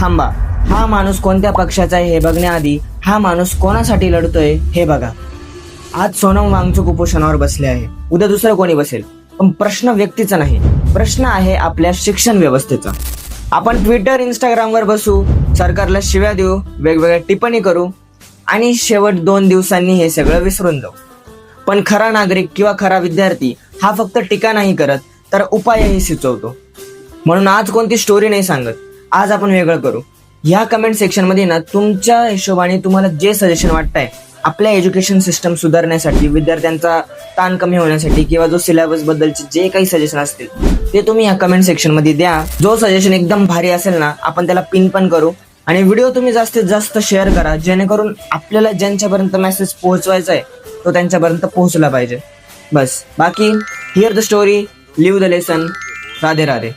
थांबा, हा माणूस कोणत्या पक्षाचा आहे हे बघण्याआधी हा माणूस कोणासाठी लढतोय हे बघा. आज सोनम वांगचूक उपोषणावर बसले आहे, उद्या दुसरं कोणी बसेल. पण प्रश्न व्यक्तीचा नाही, प्रश्न आहे आपल्या शिक्षण व्यवस्थेचा. आपण ट्विटर इंस्टाग्रामवर बसू, सरकारला शिव्या देऊ, वेगवेगळ्या टिप्पणी करू आणि शेवट 2 दिवसांनी हे सगळं विसरून जाऊ. पण खरा नागरिक किंवा खरा विद्यार्थी हा फक्त टीका नाही करत तर उपायही सुचवतो. म्हणून आज कोणती स्टोरी नाही सांगत, आज आपण वेगळं करू. ह्या कमेंट सेक्शन मध्ये ना तुमच्या हिशोबाने तुम्हाला जे सजेशन वाटतंय आपल्या एज्युकेशन सिस्टम सुधारण्यासाठी, विद्यार्थ्यांचा ताण कमी होण्यासाठी किंवा जो सिलेबस बद्दलचे जे काही सजेशन असतील ते तुम्ही या कमेंट सेक्शन मध्ये द्या. जो सजेशन एकदम भारी असेल ना आपण त्याला पिन पण करू आणि व्हिडिओ तुम्ही जास्तीत जास्त शेअर करा, जेणेकरून आपल्याला ज्यांच्यापर्यंत मेसेज पोहोचवायचा आहे तो त्यांच्यापर्यंत पोहोचला पाहिजे. बस, बाकी hear the story, live the lesson. Radhe Radhe.